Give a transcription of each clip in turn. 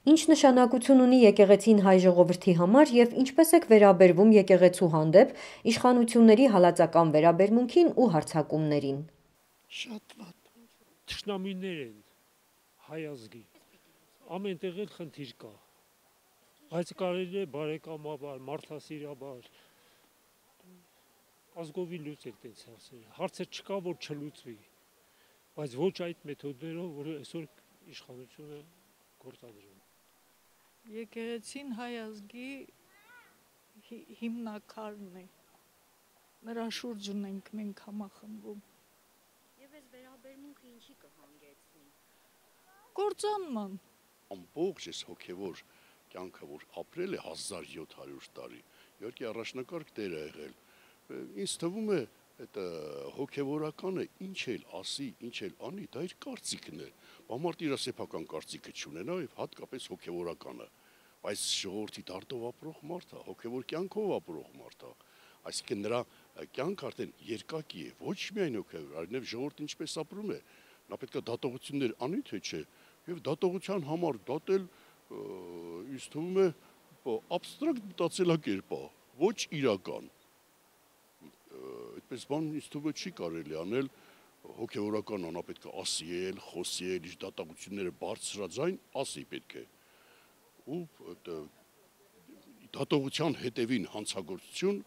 Ինչ նշանակություն ունի եկեղեցին հայ ժողովրդի համար եւ ինչպես եք վերաբերվում եկեղեցու հանդեպ իշխանությունների հալածական վերաբերմունքին ու հարձակումներին։ Շատ վատ։ Թշնամիներ են հայ ազգի։ Ամենտեղ էլ խնդիր կա։ Բայց կարելի է բարեկամաբար, մարդասիրաբար ազգովի լուծել տենց հարցերը։ Հարցը չկա, որ չլուծվի, բայց ոչ այդ մեթոդներով, որ այսօր իշխանությունը գործադրում։ Եկեղեցին հայ ազգի հիմնակարն է։ Նրա շուրջն ենք մենք համախմբում։ Եվ այս վերաբերմունքը ինչի կհանգեցնի։ Կործանման։ Ամբողջ այս հոգևոր կյանքը, որ ապրել է 1700 տարի, իհարկե առաջնակարգ դեր է եղել։ Ինձ թվում է այդ հոգևորականը ինչ էլ ասի, ինչ էլ անի, դա իր կարծիքն է։ Բամարդ իր սեփական կարծիքը չունենա եւ հատկապես հոգևորականը, բայց ժողովրդի դարտով ապրող մարդ է, հոգևոր կյանքով ապրող մարդ է։ Այսինքն նրա կյանքը արդեն երկակի է, ոչ միայն հոգևոր, այլև ժողովուրդը ինչպես ապրում է, նա պետք է դատողություններ անի, թե չէ, եւ դատողության համար դատել ինձ թվում է абստրակտ մտածելակերպ է, ոչ իրական։ Այդպես բան ինձ թվում է չի կարելի անել, հոգևորական անա պետք է ասի, խոսի, իր դատողությունները բարձրաձայն ասի պետք է։ Ու դատողության հետևին հանցագործություն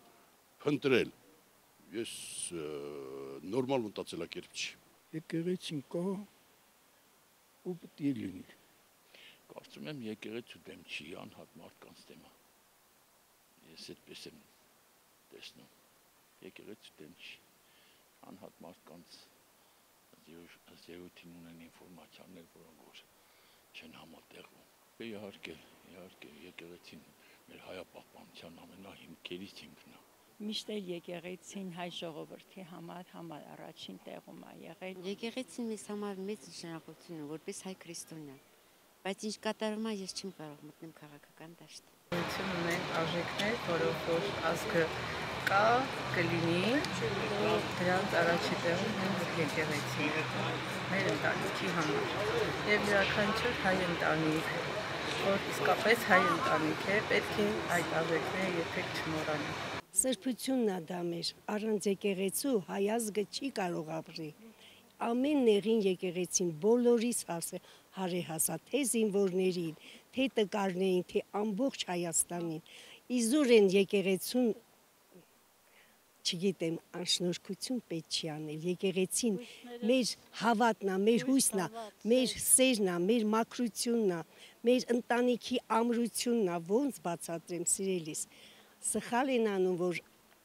փնտրել։ Ես նորմալ մտածելակերպ չի։ Եկեղեցին կա ու պետք է լինի։ Կարծում եմ եկեղեցու դեմ չի, անհատ մարդկանց դեմ է։ Ես այդպես եմ տեսնում։ Եկեղեցու դեմ չի, անհատ մարդկանց զերույթին ունեն ինֆորմացիաներ, որոնք որ չեն համատեղվում։ Իհարկե, եկեղեցին մեր հայապահպանության ամենահիմքերից ինքն է։ Միշտ էլ եկեղեցին հայ ժողովրդի համար առաջին տեղում է եղել։ Եկեղեցին մեզ համար մեծ նշանակություն ունի, որպես հայ քրիստոնյա, բայց ինչ կատարում է, ես չեմ կարող մտնել քաղաքական դաշտ։ Ունեն արժեքներ, որով որ ազգը կա, կլինի, դրանց առաջի տեղում հենց եկեղեցին է, մեր ընտանիքի համար։ Եվ յուրաքանչյուր հայ ընտանիք, որ իսկապես հայ ընտանիք է, պետք է այդ արժեքները երբեք չմոռանա։ Սրբությունն է դա մեր, առանց եկեղեցու հայ ազգը չի կարող ապրի։ Ամեն նեղին եկեղեցին բոլորիս հարեհասա, թե զինվորներին, թե տկարներին, թե ամբողջ Հայաստանին։ Իզուր են եկեղեցուն, չգիտեմ, անշնորհքություն պետք չի անել։ Եկեղեցին մեր հավատն է, մեր հույսն է, մեր սերն է, մեր մաքրությունն է, մեր ընտանիքի ամրությունն է, ոնց բացատրեմ, սիրելիս։ Սխալ են անում, որ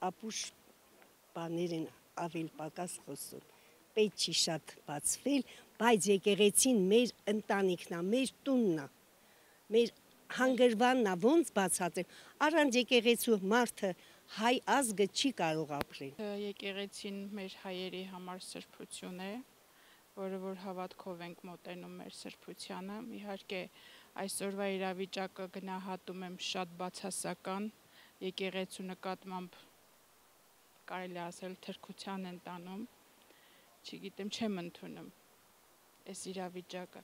ապուշ բաներ են ավել պակաս խոսում, պետք չի շատ բացվել, բայց եկեղեցին մեր ընտանիքն է, մեր տունն է, մեր հանգրվանն է, ոնց բացատրեմ, առանց եկեղեցու մարդը հայ ազգը չի կարող ապրել։ Եկեղեցին մեր հայերի համար սրբություն է, որը որ հավատքով ենք մոտենում մեր սրբությանը, իհարկե այսօրվա իրավիճակը գնահատում եմ շատ բացասական, եկեղեցու նկատմամբ կարելի ասել թրքության են տանում, չգիտեմ, չեմ ընդունում այս իրավիճակը,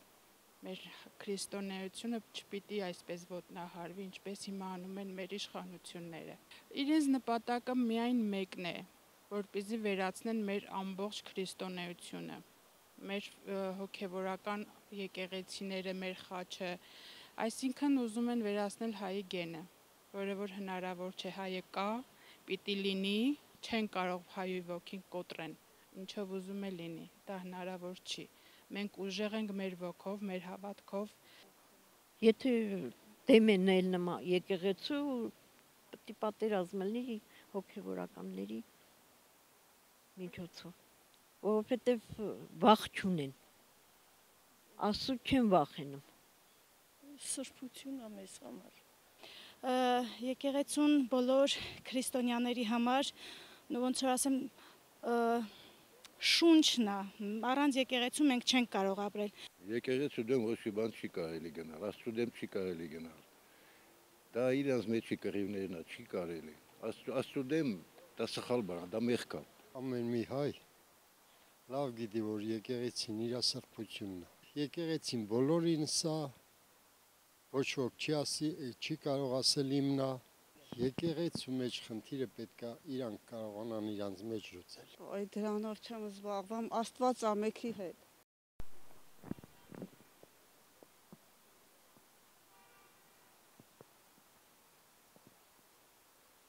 մեր քրիստոնեությունը չպիտի այսպես ոտնահարվի, ինչպես հիմա անում են մեր իշխանությունները։ Իրենց նպատակը միայն մեկն է, որպեսզի վերացնեն մեր ամբողջ քրիստոնեությունը, մեր հոգևորական եկեղեցիները, մեր խաչը, այսինքն ուզում են վերացնել հայի գենը, որը որ հնարավոր չէ, հայը կա, պիտի լինի, չեն կարող հայի ոգին կոտրեն, ինչով ուզում է լինի, դա հնարավոր չի։ Մենք ուժեղ ենք մեր ոգով, մեր հավատքով։ Եթե դեմ են նման եկեղեցու, պետք է պատերազմ լինի հոգևորականների միջոցով, որովհետև վախ չունեն, Աստծու չեն վախենում։ Սրբություն է մեզ համար։ Եկեղեցուն բոլոր քրիստոնյաների համար, ոնց որ ասեմ, շունչն է, առանց եկեղեցու մենք չենք կարող ապրել։ Եկեղեցու դեմ ոչ մի բան չի կարելի գնալ, Աստծու դեմ չի կարելի գնալ։ Դա իրենց մեջի կռիվներն է, չի կարելի։ Աստծու դեմ դա սխալ բան է, դա մեղք է։ Ամեն մի հայ լավ գիտի, որ եկեղեցին իր սրբությունն է։ Եկեղեցին բոլորին սա ոչ ոք չի կարող ասել իմնա։ Եկեղեցու մեջ խնդիրը պետք է իրանք կարողանան իրանց մեջ լուծել։ Այդ դրանով չեմ զբաղվում, Աստված ամեքի հետ։